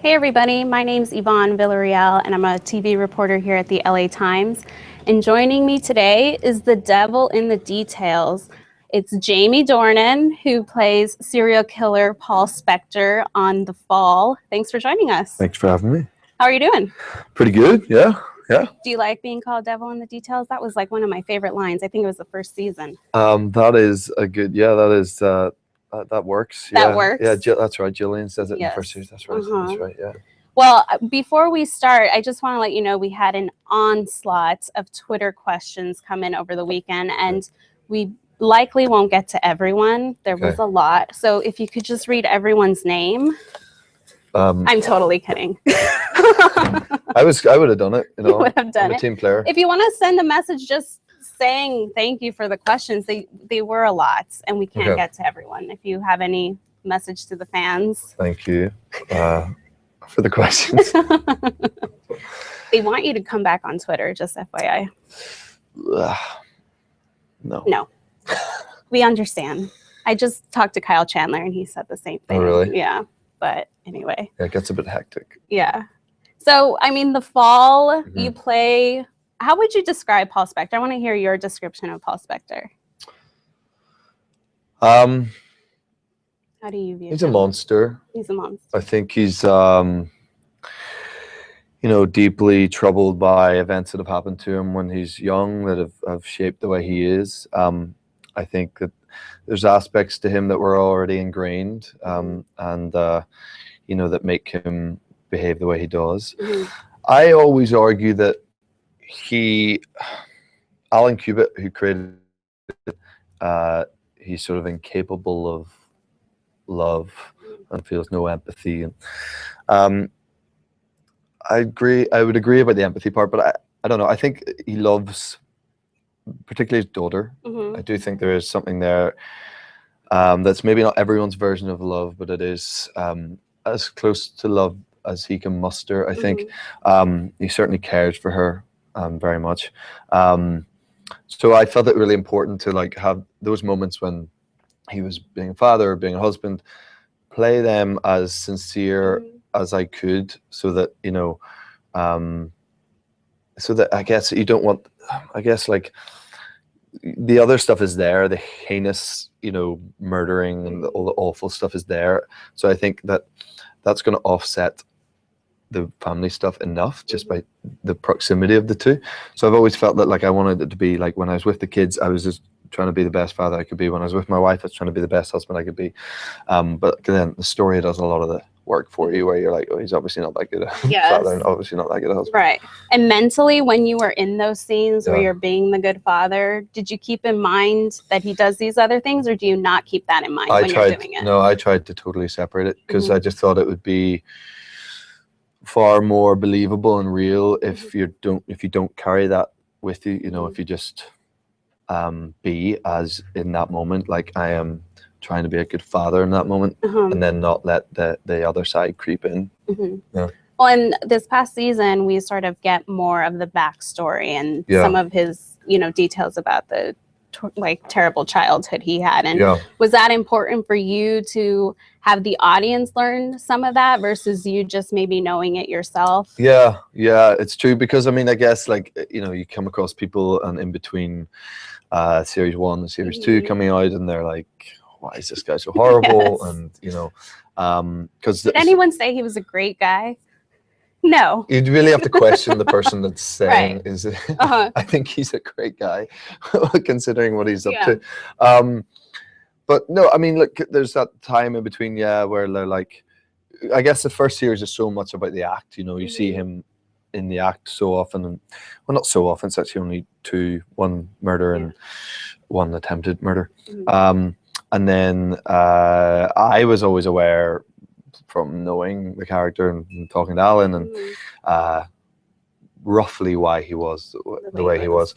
Hey everybody, my name's Yvonne Villarreal and I'm a TV reporter here at the LA Times. And joining me today is the devil in the details. It's Jamie Dornan, who plays serial killer Paul Spector on The Fall. Thanks for joining us. Thanks for having me. How are you doing? Pretty good, yeah. Do you like being called devil in the details? That was like one of my favorite lines. I think it was the first season. That is a good, that works. That works? Yeah, that's right. Gillian says it in the Yes. first series. That's right, that's right, yeah. Well, before we start, I just want to let you know we had an onslaught of Twitter questions come in over the weekend, and we likely won't get to everyone. There was a lot. So if you could just read everyone's name. I'm totally kidding. I would have done it. You would have done I'm a team player. If you want to send a message just saying thank you for the questions, they were a lot, and we can't get to everyone. If you have any message to the fans. Thank you for the questions. They want you to come back on Twitter, just FYI. No. We understand. I just talked to Kyle Chandler and he said the same thing. Oh, really? Yeah. But anyway. Yeah, it gets a bit hectic. Yeah. So, I mean, The Fall, you play. How would you describe Paul Spector? I want to hear your description of Paul Spector. How do you view him? He's a monster. He's a monster. I think he's, deeply troubled by events that have happened to him when he's young that have shaped the way he is. I think that there's aspects to him that were already ingrained and that make him behave the way he does. I always argue that Alan Cubitt, who created it, he's sort of incapable of love and feels no empathy. And I would agree about the empathy part, but I don't know. I think he loves particularly his daughter. I do think there is something there that's maybe not everyone's version of love, but it is as close to love as he can muster. I think he certainly cares for her very much. So I felt it really important to have those moments when he was being a father or being a husband, play them as sincere as I could, so that so that I guess you don't want, the other stuff is there, the heinous, murdering and all the awful stuff is there. So I think that's going to offset the family stuff enough just by the proximity of the two. So I've always felt that I wanted it to be like when I was with the kids, I was just trying to be the best father I could be. When I was with my wife, I was trying to be the best husband I could be. But then the story does a lot of the work for you, where you're like, oh, he's obviously not that good a father and obviously not that good a husband. Right. And mentally, when you were in those scenes where you're being the good father, did you keep in mind that he does these other things, or do you not keep that in mind when you're doing it? No, I tried to totally separate it because I just thought it would be far more believable and real if you don't carry that with you. If you just be as in that moment, like I am trying to be a good father in that moment, and then not let the other side creep in. Yeah. Well, in this past season, we sort of get more of the backstory and some of his, details about the terrible childhood he had. And was that important for you to have the audience learn some of that versus you just maybe knowing it yourself? Yeah, it's true, because I guess you come across people and in between series 1 and series 2 coming out, and they're like, why is this guy so horrible? And because did anyone say he was a great guy? No. You'd really have to question the person that's saying is it. I think he's a great guy considering what he's up to. But no, look, there's that time in between where they're like, I guess the first series is so much about the act. You see him in the act so often, and well, not so often, it's actually only one murder and one attempted murder. And then I was always aware from knowing the character and talking to Alan and roughly why he was the way he was.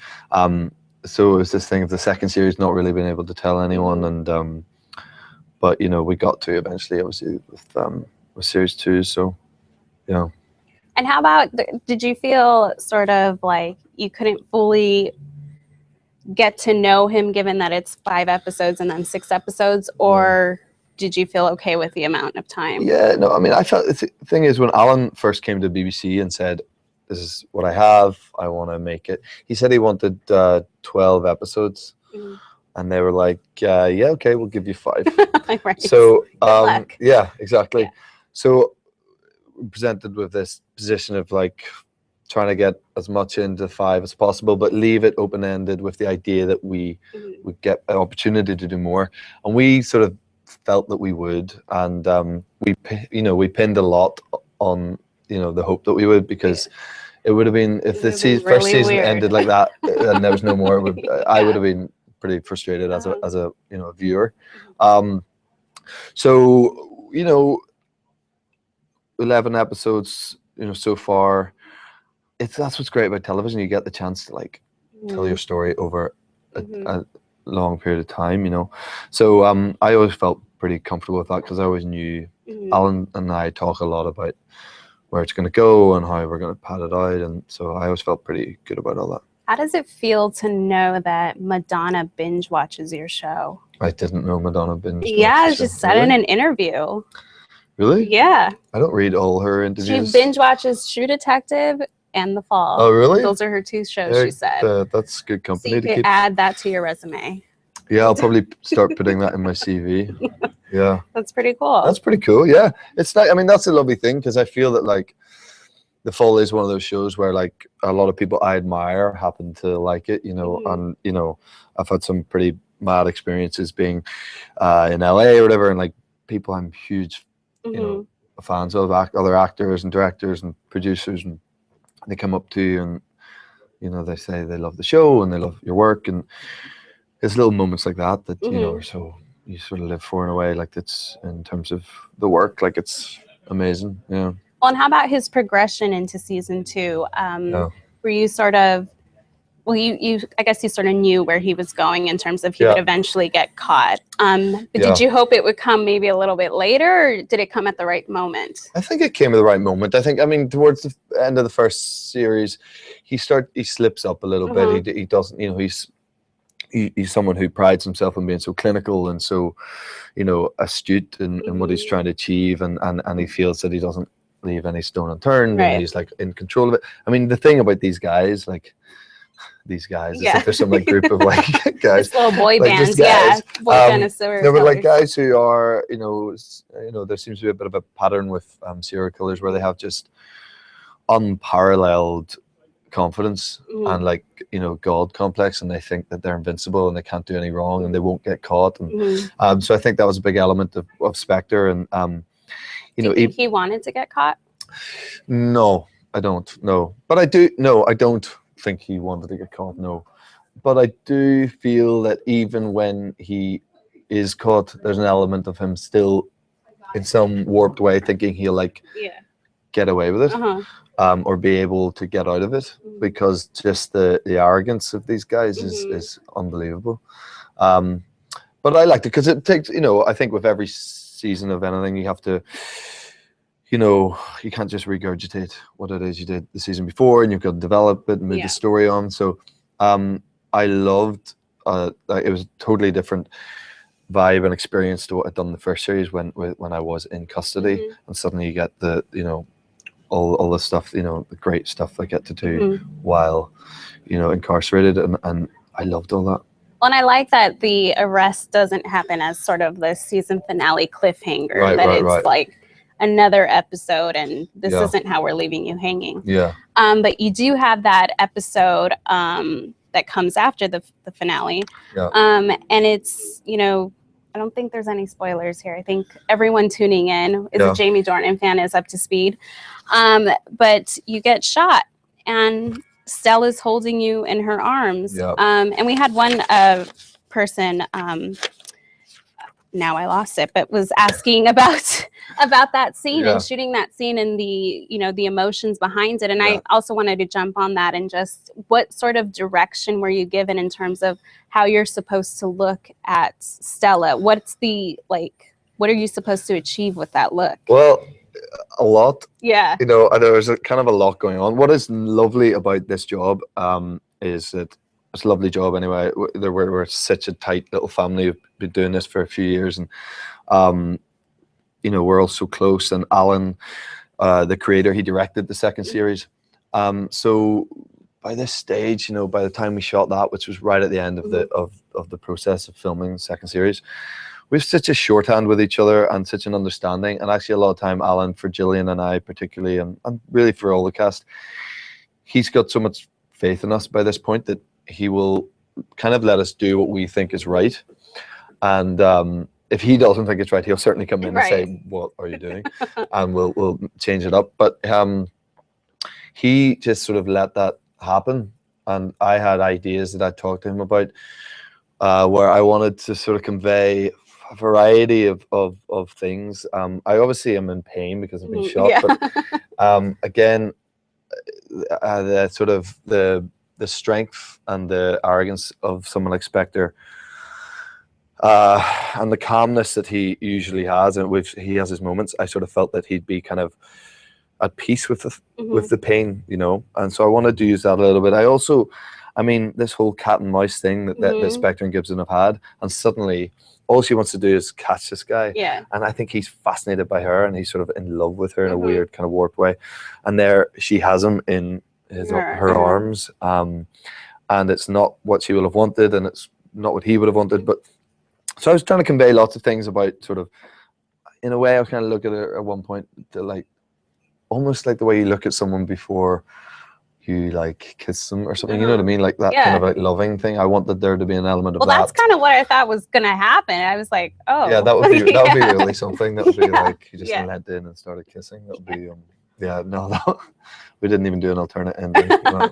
So it was this thing of the second series not really being able to tell anyone, and but we got to eventually, obviously, with series 2. So And how about, did you feel sort of like you couldn't fully get to know him, given that it's 5 episodes and then 6 episodes, or did you feel okay with the amount of time? Yeah, no, I mean, I felt the thing is when Alan first came to BBC and said, "This is what I have. I want to make it." He said he wanted 12 episodes, and they were like, "Yeah, okay, we'll give you 5." Right. So, good luck. yeah, exactly. Yeah. So, presented with this position of like trying to get as much into 5 as possible, but leave it open-ended with the idea that we would get an opportunity to do more, and we sort of felt that we would, and we pinned a lot on the hope that we would, because it would have been, if the first season ended like that and there was no more, I would have been pretty frustrated as a viewer. So 11 episodes so far. That's what's great about television. You get the chance to like tell your story over a long period of time, so I always felt pretty comfortable with that, because I always knew Alan and I talk a lot about where it's going to go and how we're going to pad it out, and so I always felt pretty good about all that. How does it feel to know that Madonna binge watches your show? I didn't know Madonna binge. Yeah, she said in an interview. Really? Yeah. I don't read all her interviews. She binge watches True Detective and The Fall. Oh, really? Those are her 2 shows, she said. That's good company so you to could keep. Add that to your resume. Yeah, I'll probably start putting that in my CV. Yeah. That's pretty cool. That's pretty cool, yeah. It's not, I mean, that's a lovely thing, because I feel that like The Fall is one of those shows where like a lot of people I admire happen to like it, and I've had some pretty mad experiences being in LA or whatever, and like people I'm huge fans of, other actors and directors and producers, and they come up to you and they say they love the show and they love your work, and it's little moments like that so you sort of live for in a way, like it's in terms of the work, like it's amazing. Yeah. Well, and how about his progression into season 2? Were you sort of, well, I guess you sort of knew where he was going in terms of he would eventually get caught. But did you hope it would come maybe a little bit later, or did it come at the right moment? I think it came at the right moment. I mean, towards the end of the first series, he slips up a little bit. He doesn't, he's someone who prides himself on being so clinical and so, astute in what he's trying to achieve, and he feels that he doesn't leave any stone unturned, and he's like in control of it. I mean, the thing about these guys, it's like there's some like group of like guys, this little boy like, bands, boy connoisseurs. There were like guys who are, there seems to be a bit of a pattern with serial killers where they have just unparalleled confidence and like God complex, and they think that they're invincible and they can't do any wrong and they won't get caught, and so I think that was a big element of Spector. And do you think he wanted to get caught? No, I don't. No, but I do. No, I don't think he wanted to get caught. No, but I do feel that even when he is caught, there's an element of him still, in some warped way, thinking he'll like get away with it, or be able to get out of it, because just the arrogance of these guys is unbelievable. But I liked it because it takes, I think with every season of anything, you have to, you can't just regurgitate what it is you did the season before, and you've got to develop it and move the story on. So I loved, it was a totally different vibe and experience to what I'd done in the first series when I was in custody, and suddenly you get the, all the stuff, the great stuff I get to do while, incarcerated, and I loved all that. Well, and I like that the arrest doesn't happen as sort of the season finale cliffhanger, it's like another episode, and this isn't how we're leaving you hanging. Yeah. But you do have that episode that comes after the finale. Yeah. And it's, I don't think there's any spoilers here. I think everyone tuning in is a Jamie Dornan fan is up to speed. But you get shot, and Stella's holding you in her arms. Yeah. And we had one person, now I lost it, but was asking about that scene and shooting that scene and the, the emotions behind it. And I also wanted to jump on that and just what sort of direction were you given in terms of how you're supposed to look at Stella? What's the, what are you supposed to achieve with that look? Well, a lot. Yeah. There's a kind of a lot going on. What is lovely about this job is that it's a lovely job anyway. We're such a tight little family. We've been doing this for a few years, and You know, we're all so close, and Alan, the creator, he directed the second series. So by this stage, you know, by the time we shot that, which was right at the end of the process of filming the second series, we have such a shorthand with each other and such an understanding. And actually a lot of time, Alan, for Gillian and I particularly, and really for all the cast, he's got so much faith in us by this point that he will kind of let us do what we think is right. And if he doesn't think it's right, he'll certainly come in and say, what are you doing? And we'll change it up. But he just sort of let that happen. And I had ideas that I talked to him about where I wanted to sort of convey a variety of things. I obviously am in pain because I've been shot, but again, the sort of the strength and the arrogance of someone like Spector, and the calmness that he usually has, and which he has his moments, I sort of felt that he'd be kind of at peace with the pain, you know. And so I wanted to use that a little bit. I also, I mean, this whole cat and mouse thing that Spector and Gibson have had, and suddenly all she wants to do is catch this guy. Yeah. And I think he's fascinated by her, and he's sort of in love with her in a weird kind of warped way. And there she has him in her arms, and it's not what she would have wanted, and it's not what he would have wanted. But so I was trying to convey lots of things about sort of, in a way, I was kind of look at it at one point, like almost like the way you look at someone before you like kiss them or something. You know what I mean? Like that kind of like loving thing. I wanted there to be an element of that. Well, that's kind of what I thought was gonna happen. I was like, oh, yeah, that would be really something. That would be like you just leant in and started kissing. That would be we didn't even do an alternate ending. No.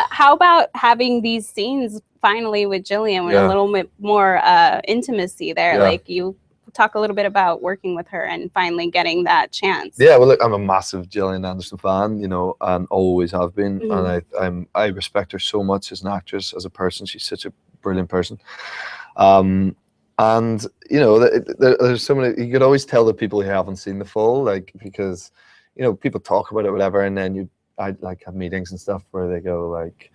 How about having these scenes finally with Gillian with a little bit more intimacy there? Yeah. Like you talk a little bit about working with her and finally getting that chance. Yeah, well, look, I'm a massive Gillian Anderson fan, you know, and always have been. And I respect her so much as an actress, as a person. She's such a brilliant person. And you know, there's so many. You could always tell the people who haven't seen the full, like, because you know people talk about it, whatever, and then I like have meetings and stuff where they go like,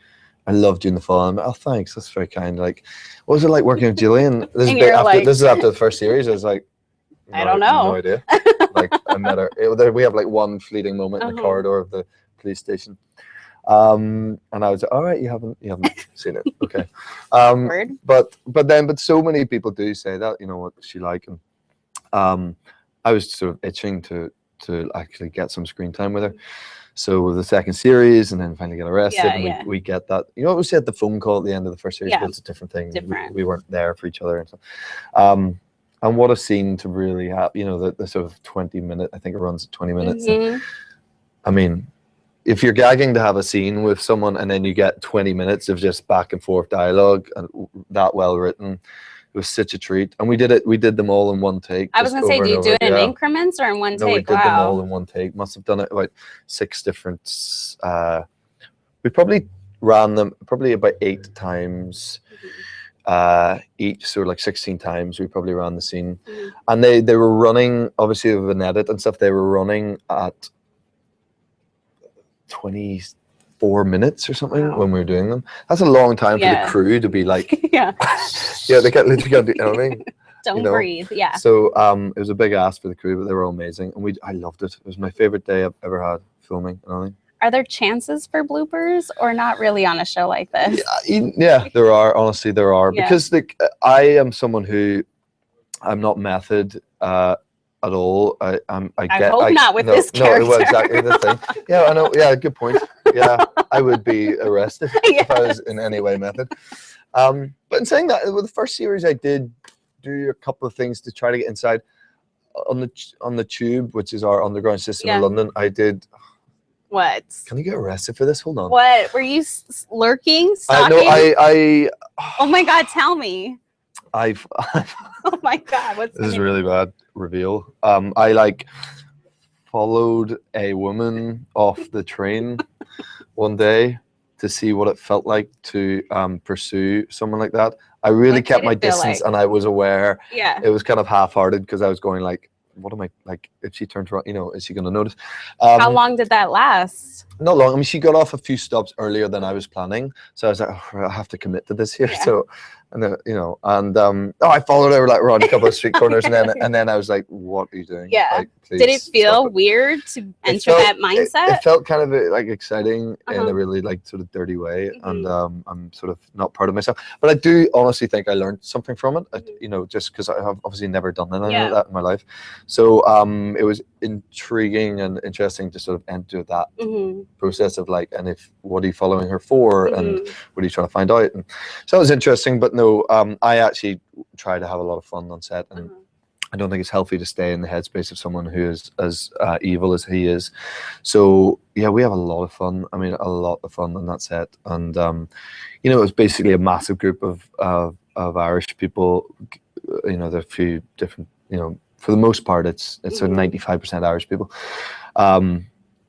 I loved you in the fall. I'm like, oh, thanks, that's very kind. Like, what was it like working with Gillian? This is after the first series. I was like, I don't know. No idea. Like, I met her. We have like one fleeting moment in the corridor of the police station. And I was like, all right, you haven't seen it. Okay. But so many people do say that, you know, what she like. And I was sort of itching to actually get some screen time with her. So with the second series, and then finally get arrested, and we get that. You know, we said the phone call at the end of the first series, but it's a different thing. We weren't there for each other, and so. And what a scene to really have. You know, the sort of 20-minute. I think it runs 20 minutes. And, I mean, if you're gagging to have a scene with someone, and then you get 20 minutes of just back and forth dialogue, and that well written. It was such a treat, and we did them all in one take. I was gonna say, do you do it in increments or in one take? No, we did them all in one take. Must have done it about 6 different. We probably ran them about 8 times each, so like 16 times. We probably ran the scene, and they were running obviously with an edit and stuff. They were running at 24 minutes or something when we were doing them. That's a long time for the crew to be like, they got literally got to, you know what I mean? Don't breathe. Yeah. So it was a big ask for the crew, but they were all amazing, and I loved it. It was my favorite day I've ever had filming. Are there chances for bloopers, or not really on a show like this? Yeah, there are. Honestly, there are, because I am someone who I'm not method at all. I hope not with this character. No, well, exactly the thing. Yeah, I know. Yeah, good point. Yeah, I would be arrested if I was in any way method. But in saying that, with the first series, I did do a couple of things to try to get inside on the Tube, which is our underground system in London. I did. What? Can you get arrested for this? Hold on. What? Were you lurking? Stalking? I Oh my God! Tell me. Oh my God! This is really bad reveal. I followed a woman off the train one day to see what it felt like to pursue someone like that. I really kept my distance, and I was aware. Yeah. It was kind of half-hearted because I was going like, what am I like? If she turns around, you know, is she going to notice? How long did that last? Not long. I mean, she got off a few stops earlier than I was planning, so I was like, oh, I have to commit to this here. So And then, I followed her like around a couple of street corners, and then I was like, "What are you doing?" Yeah. Like, did it feel weird to enter that mindset? It felt kind of like exciting in a really like sort of dirty way, and I'm sort of not proud of myself. But I do honestly think I learned something from it. Just because I have obviously never done anything like that in my life. So it was intriguing and interesting to sort of enter that process of like, and what are you following her for, and what are you trying to find out? And so that was interesting. But no, I actually try to have a lot of fun on set, and I don't think it's healthy to stay in the headspace of someone who is as evil as he is. So yeah, we have a lot of fun. I mean, a lot of fun on that set, and it was basically a massive group of Irish people. There are a few different. For the most part, it's a 95% Irish people,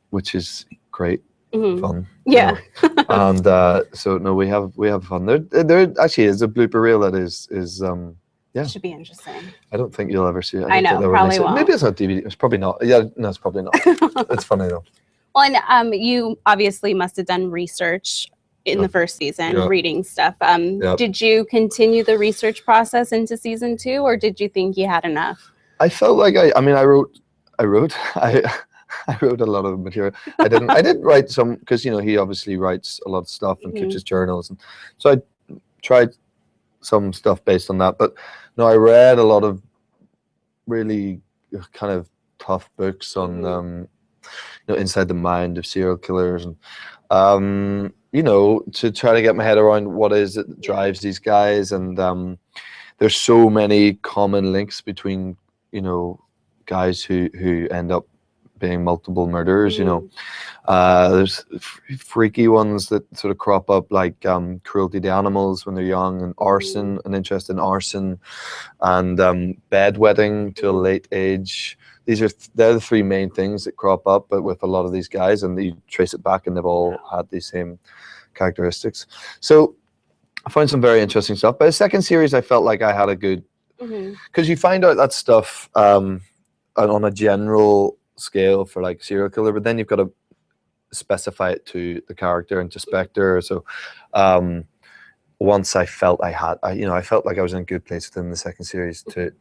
which is great. Fun. Yeah. And so no, we have fun. There actually is a blooper reel that is yeah. Should be interesting. I don't think you'll ever see it. I know, probably won't. Maybe it's not DVD. It's probably not. Yeah, no, it's probably not. It's funny though. Well, and you obviously must have done research in the first season, reading stuff. Did you continue the research process into season 2, or did you think you had enough? I felt like I wrote a lot of material. I didn't write some, because he obviously writes a lot of stuff and keeps his journals, and so I tried some stuff based on that. But no, I read a lot of really kind of tough books on inside the mind of serial killers, and to try to get my head around what is it that drives these guys. And there's so many common links between guys who end up being multiple murderers. There's freaky ones that sort of crop up, like cruelty to animals when they're young, and arson, an interest in arson, and bedwetting to a late age. They're the 3 main things that crop up, but with a lot of these guys, and you trace it back, and they've all had these same characteristics. So I found some very interesting stuff. But the second series, I felt like I had a good, because you find out that stuff on a general scale for like serial killer, but then you've got to specify it to the character and to Spector. So once I felt I felt like I was in a good place within the second series to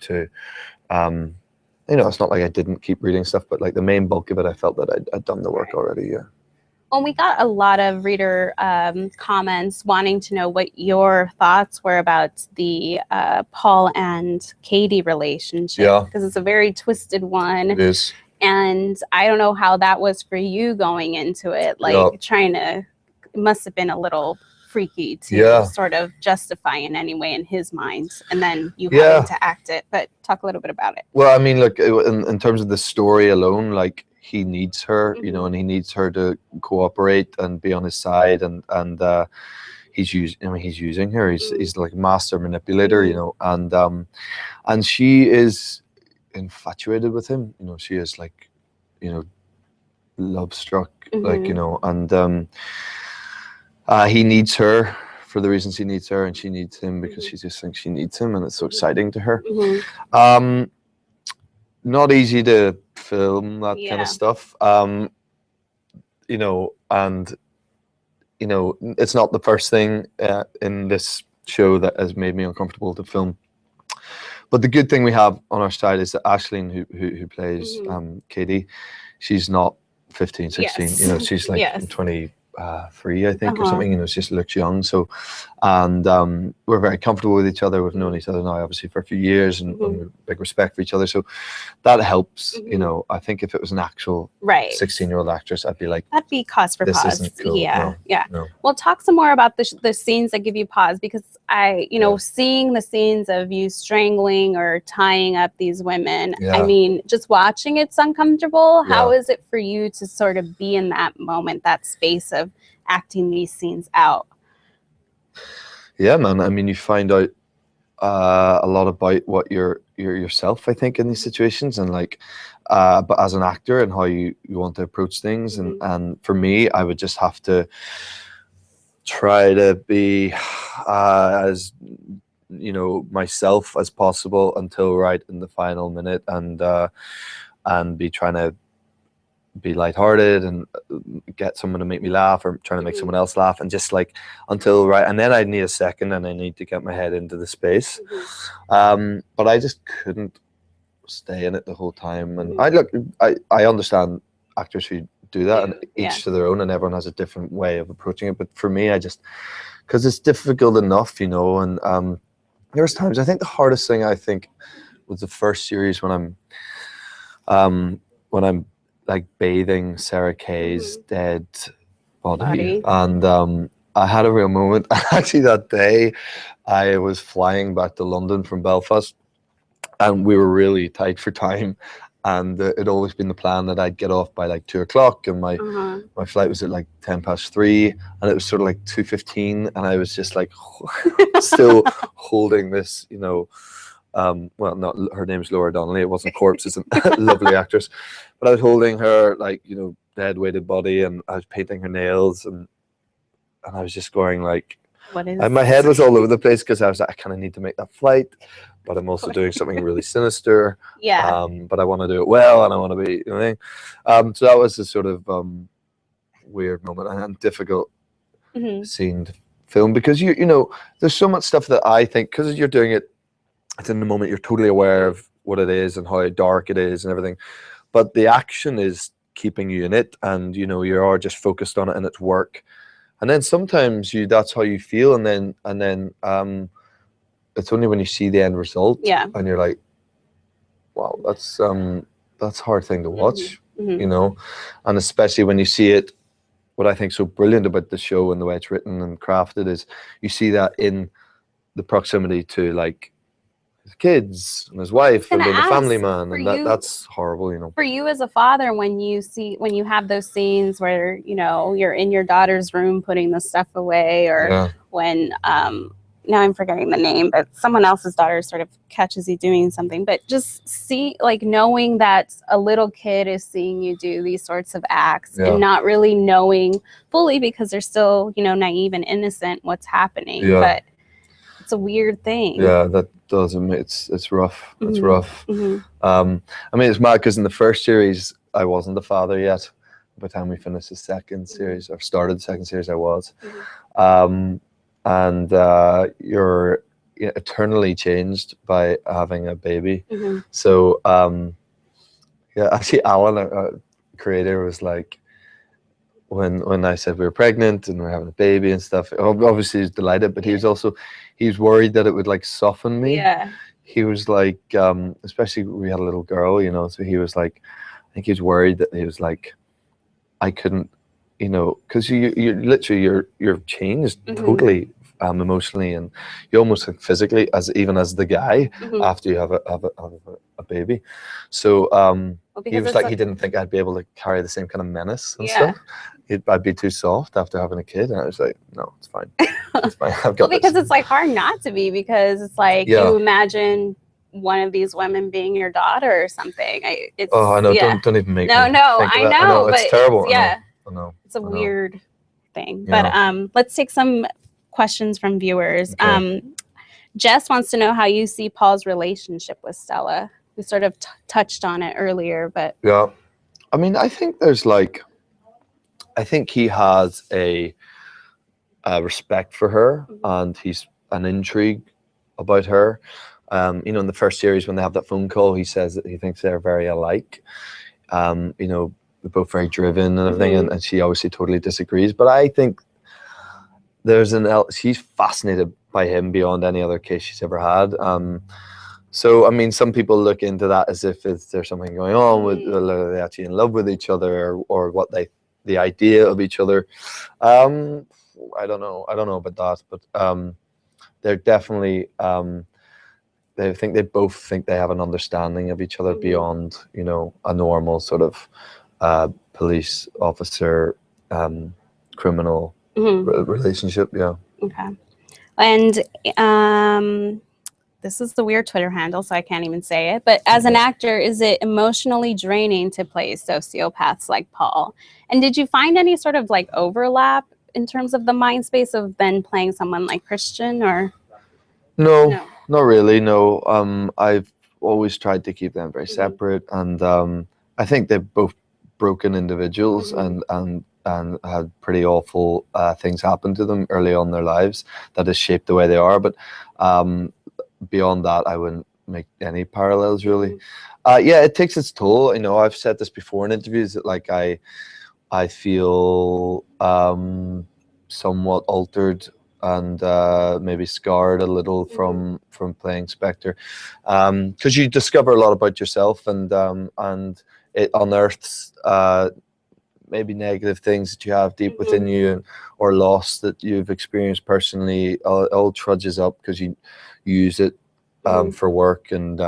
it's not like I didn't keep reading stuff, but like the main bulk of it, I felt that I'd done the work already. Yeah. Well, we got a lot of reader comments wanting to know what your thoughts were about the Paul and Katie relationship, because it's a very twisted one. It is. And I don't know how that was for you going into it, it must have been a little freaky to sort of justify in any way in his mind, and then you having to act it. But talk a little bit about it. Well, I mean, look, in terms of the story alone, like, he needs her, and he needs her to cooperate and be on his side, and he's using her. He's like a master manipulator, and she is infatuated with him. She is like, love struck, like, and he needs her for the reasons he needs her, and she needs him because she just thinks she needs him, and it's so exciting to her. Not easy to film that kind of stuff, and it's not the first thing in this show that has made me uncomfortable to film. But the good thing we have on our side is that Aisling, who plays Katie, she's not 15, 16. She's like 23, I think, or something. She just looks young. So, and we're very comfortable with each other. We've known each other now, obviously, for a few years, and we have big respect for each other. So that helps. I think if it was an actual 16-year-old actress, I'd be like, that'd be cause for pause. Isn't cool. No. Well, talk some more about the scenes that give you pause, because seeing the scenes of you strangling or tying up these women, I mean, just watching it's uncomfortable. How is it for you to sort of be in that moment, that space of acting these scenes out? Yeah, man. I mean, you find out a lot about what you're yourself, I think, in these situations, and like, but as an actor, and how you want to approach things. And for me, I would just have to try to be as myself as possible until right in the final minute, and be trying to be lighthearted and get someone to make me laugh, or trying to make someone else laugh, and just like until and then I'd need a second, and I need to get my head into the space. But I just couldn't stay in it the whole time. And I understand actors who do that, and each to their own, and everyone has a different way of approaching it. But for me, I just, because it's difficult enough, you know. And there was times, I think the hardest thing, I think, was the first series when I'm like bathing Sarah Kay's dead body. And I had a real moment. Actually, that day I was flying back to London from Belfast, and we were really tight for time. And it'd always been the plan that I'd get off by like 2 o'clock, and my flight was at like 3:10, and it was sort of like 2:15, and I was just like still holding this, you know. Well, not her name's Laura Donnelly. It wasn't Corpse. It's a lovely actress, but I was holding her, like, you know, dead weighted body, and I was painting her nails, and I was just going like, and my head was all over the place, because I was like, I kind of need to make that flight, but I'm also doing something really sinister. But I want to do it well, and I want to be, you know. So that was a sort of weird moment and difficult scene to film, because you know, there's so much stuff that I think, because you're doing it, it's in the moment, you're totally aware of what it is and how dark it is and everything, but the action is keeping you in it, and you know, you are just focused on it, and it's work. And then sometimes that's how you feel, and then it's only when you see the end result, and you're like, wow, that's a hard thing to watch, you know. And especially when you see it, what I think so brilliant about the show and the way it's written and crafted is you see that in the proximity to like his kids and his wife and being a family man, and that's horrible, you know. For you as a father, when you have those scenes where, you know, you're in your daughter's room putting the stuff away, or when now I'm forgetting the name, but someone else's daughter sort of catches you doing something, but just knowing that a little kid is seeing you do these sorts of acts and not really knowing fully, because they're still, you know, naive and innocent what's happening, but it's a weird thing. That does. I mean, it's rough. It's rough. I mean, it's mad, because in the first series I wasn't the father yet. By the time we finished the second series, or started the second series, I was. And you're eternally changed by having a baby. So actually Alan, creator, was like, when I said we were pregnant and we were having a baby and stuff, obviously he was delighted, but he was worried that it would like soften me. He was like, especially we had a little girl, you know, so he was like, I think he was worried that he was like, I couldn't, you know, because you're literally you're changed totally, emotionally, and you almost like physically, even as the guy, after you have a baby. So he was like, he didn't think I'd be able to carry the same kind of menace and stuff. I'd be too soft after having a kid, and I was like, no, it's fine. It's fine. I've got because it's like hard not to be, because it's like you imagine one of these women being your daughter or something. I know. Don't even make me think of that. I know, but it's terrible. I know. It's a weird thing. But let's take some questions from viewers. Jess wants to know how you see Paul's relationship with Stella. We sort of touched on it earlier, but I mean, I think there's like, I think he has a respect for her, and he's an intrigue about her. You know, in the first series, when they have that phone call, he says that he thinks they're very alike. You know, they're both very driven and everything, and she obviously totally disagrees. But I think there's she's fascinated by him beyond any other case she's ever had. So, I mean, some people look into that as if there's something going on with, are they actually in love with each other, or what the idea of each other. I don't know about that, but they're definitely, they both think they have an understanding of each other beyond, you know, a normal sort of police officer, criminal relationship. Okay. And this is the weird Twitter handle, so I can't even say it, but as an actor, is it emotionally draining to play sociopaths like Paul? And did you find any sort of like overlap in terms of the mind space of then playing someone like Christian, or? No, not really, no. I've always tried to keep them very separate, and I think they both broken individuals and had pretty awful things happen to them early on in their lives that has shaped the way they are. But beyond that, I wouldn't make any parallels really. Yeah, it takes its toll. You know, I've said this before in interviews that like I feel somewhat altered and maybe scarred a little from playing Spector, because you discover a lot about yourself, and it unearths maybe negative things that you have deep within you, or loss that you've experienced personally. All trudges up because you use it for work. And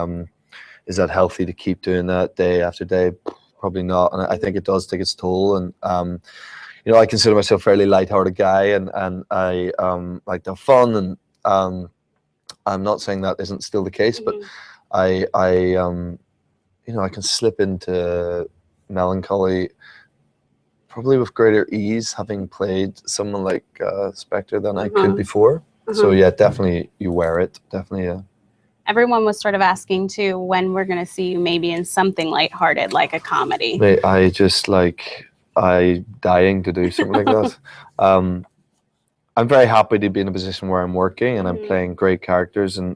is that healthy to keep doing that day after day? Probably not. And I think it does take its toll. And you know, I consider myself a fairly lighthearted guy, and I like to have fun. And I'm not saying that isn't still the case, but I you know, I can slip into melancholy probably with greater ease, having played someone like Spector than I could before. So yeah, definitely you wear it. Definitely, yeah. Everyone was sort of asking too when we're going to see you maybe in something lighthearted, like a comedy. Mate, I dying to do something like that. I'm very happy to be in a position where I'm working and I'm playing great characters and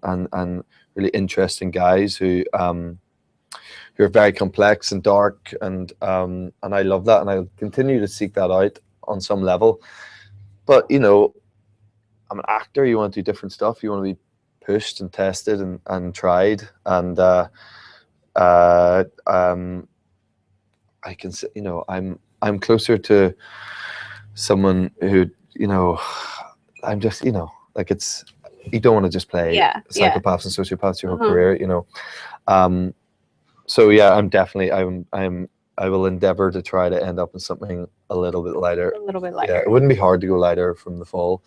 really interesting guys who are very complex and dark, and I love that, and I'll continue to seek that out on some level. But you know, I'm an actor. You want to do different stuff. You want to be pushed and tested and tried. And I can say, you know, I'm closer to someone who, you know, I'm just, you know, like it's, you don't want to just play psychopaths and sociopaths your whole career, you know. So yeah, I'm definitely, I will endeavor to try to end up in something a little bit lighter. A little bit lighter. Yeah, it wouldn't be hard to go lighter from the fall.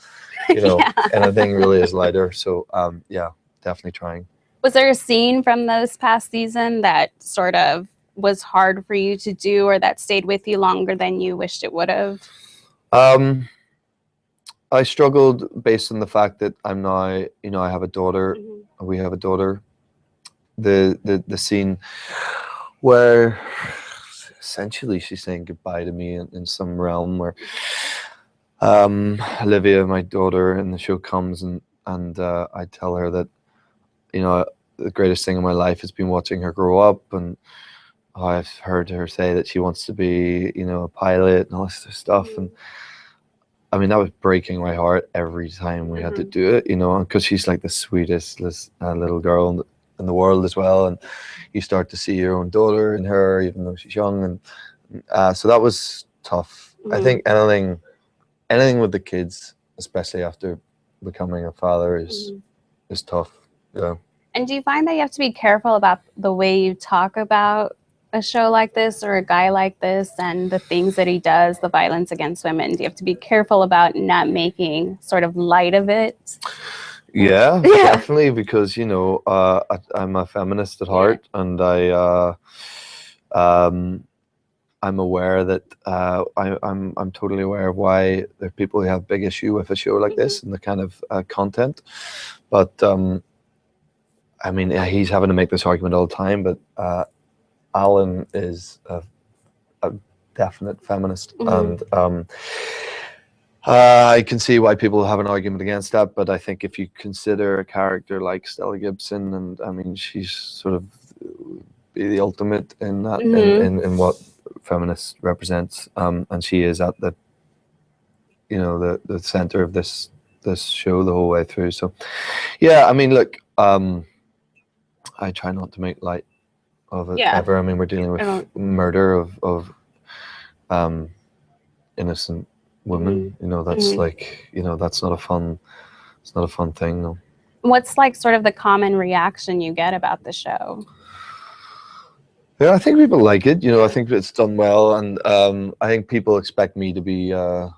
You know, anything really is lighter. So yeah, definitely trying. Was there a scene from this past season that sort of was hard for you to do, or that stayed with you longer than you wished it would have? I struggled based on the fact that I'm now, you know, I have a daughter. We have a daughter. The scene where essentially she's saying goodbye to me in some realm, where Olivia, my daughter in the show, comes and I tell her that, you know, the greatest thing in my life has been watching her grow up, and I've heard her say that she wants to be, you know, a pilot and all this stuff. And I mean, that was breaking my heart every time we had to do it, you know, because she's like the sweetest little girl in the world as well. And you start to see your own daughter in her, even though she's young. And so that was tough. I think anything with the kids, especially after becoming a father, is tough. Yeah. And do you find that you have to be careful about the way you talk about a show like this or a guy like this and the things that he does, the violence against women? Do you have to be careful about not making sort of light of it? Yeah, definitely, because, you know, I'm a feminist at heart, and I'm aware that I'm totally aware of why there are people who have big issue with a show like this and the kind of content. But I mean, he's having to make this argument all the time, but Alan is a definite feminist, and I can see why people have an argument against that. But I think if you consider a character like Stella Gibson, and I mean, she's sort of the ultimate in that, in what feminist represents, and she is at the, you know, the center of this show the whole way through. So yeah, I mean, look, I try not to make light of it ever. I mean, we're dealing with murder of innocent women. You know, that's like, you know, that's not a fun, it's not a fun thing. No. What's like sort of the common reaction you get about the show? Yeah, I think people like it. You know, I think it's done well, and I think people expect me to be a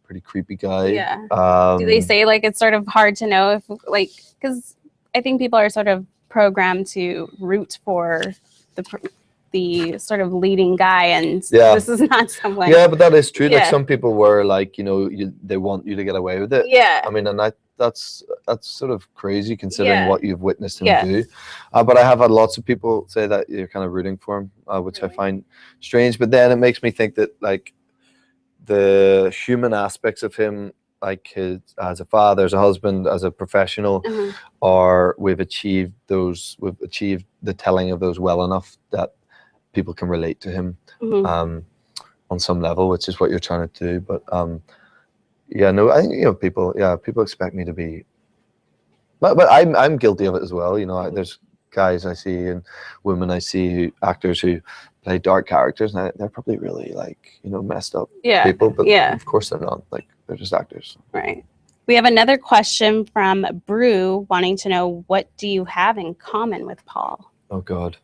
pretty creepy guy. Yeah. Do they say like it's sort of hard to know if, like, because I think people are sort of programmed to root for the sort of leading guy, and this is not someone. Yeah, but that is true. Like some people were like, you know, they want you to get away with it. Yeah. I mean, and that's that's sort of crazy considering what you've witnessed him do. But I have had lots of people say that you're kind of rooting for him, which I find strange. But then it makes me think that like the human aspects of him, like his as a father, as a husband, as a professional, we've achieved the telling of those well enough that people can relate to him on some level, which is what you're trying to do. But yeah, no, I think people expect me to be, but I'm guilty of it as well. There's guys I see and women I see actors who play dark characters, and they're probably really like messed up people, but of course they're not. Like they're just actors. Right. We have another question from Brew wanting to know, what do you have in common with Paul? Oh God.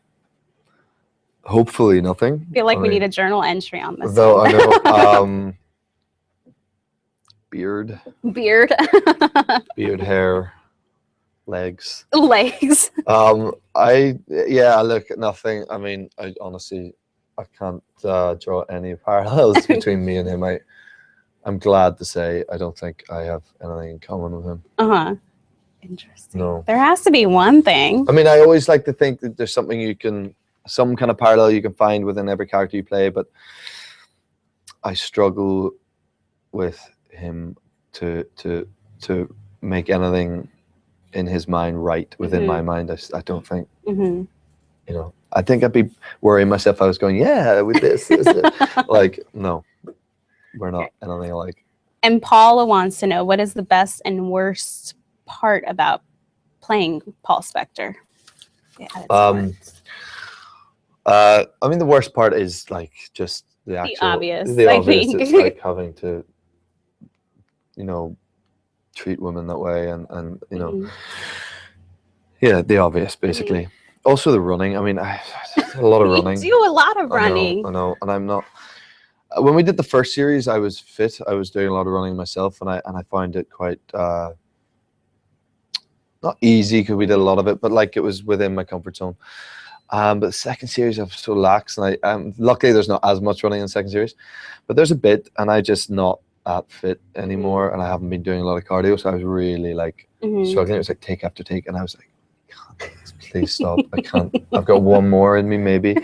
Hopefully nothing. I feel like we need a journal entry on this. Though I know. Beard, hair, legs. Look, nothing. I mean, I honestly, I can't draw any parallels between me and him. I'm glad to say I don't think I have anything in common with him. Interesting. No. There has to be one thing. I mean, I always like to think that there's something some kind of parallel you can find within every character you play, but I struggle with him to make anything in his mind right within my mind. I don't think I think I'd be worrying myself. I was going with this like, no, we're not anything alike. And Paula wants to know, what is the best and worst part about playing Paul Spector? I mean, the worst part is like just the obvious. It's like having to treat women that way, and the obvious basically. Also the running. I mean, I a lot of running. You do a lot of running. I know, and I'm not. When we did the first series, I was fit. I was doing a lot of running myself, and I found it quite not easy because we did a lot of it, but like it was within my comfort zone. But the second series I was so lax, and luckily there's not as much running in the second series, but there's a bit, and I just not that fit anymore, and I haven't been doing a lot of cardio, so I was really like struggling. It was like take after take, and I was like, please stop. I can't. I've got one more in me maybe.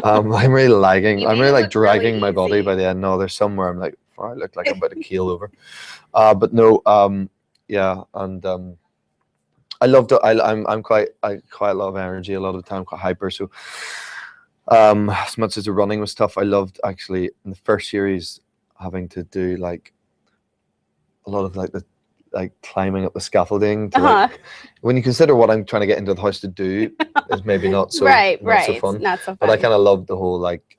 I'm really lagging. I'm really like dragging my body by the end. No, there's somewhere I'm like, I look like I'm about to keel over. But no, and I loved it. I'm quite a lot of energy a lot of the time, quite hyper. So as much as the running was tough, I loved actually in the first series having to do like a lot of like the climbing up the scaffolding to when you consider what I'm trying to get into the house to do is maybe not so not so fun. Not so fun. But I kind of loved the whole like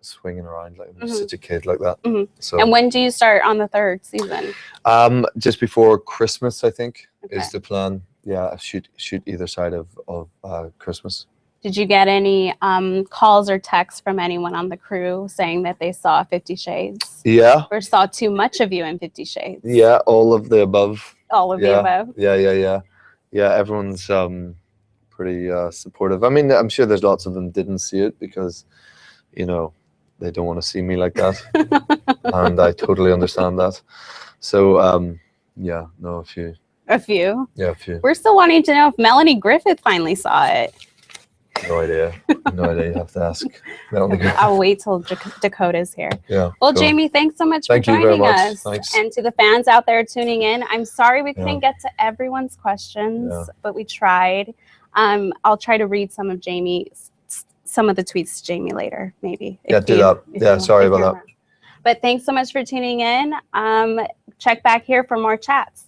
swinging around like I'm such a kid like that. So and when do you start on the third season? Just before Christmas, I think is the plan. Yeah, shoot either side of Christmas. Did you get any calls or texts from anyone on the crew saying that they saw 50 Shades? Yeah. Or saw too much of you in 50 Shades? Yeah, all of the above. All of the above? Yeah, everyone's pretty supportive. I mean, I'm sure there's lots of them didn't see it because, they don't want to see me like that. And I totally understand that. So, a few. A few? Yeah, a few. We're still wanting to know if Melanie Griffith finally saw it. No idea. You have to ask Melanie Griffith. I'll wait till Dakota's here. Yeah. Well, cool. Jamie, thanks so much for joining us. Thanks. And to the fans out there tuning in, I'm sorry we couldn't get to everyone's questions, but we tried. I'll try to read some of the tweets to Jamie later, maybe. Do that. Yeah, sorry about that. But thanks so much for tuning in. Check back here for more chats.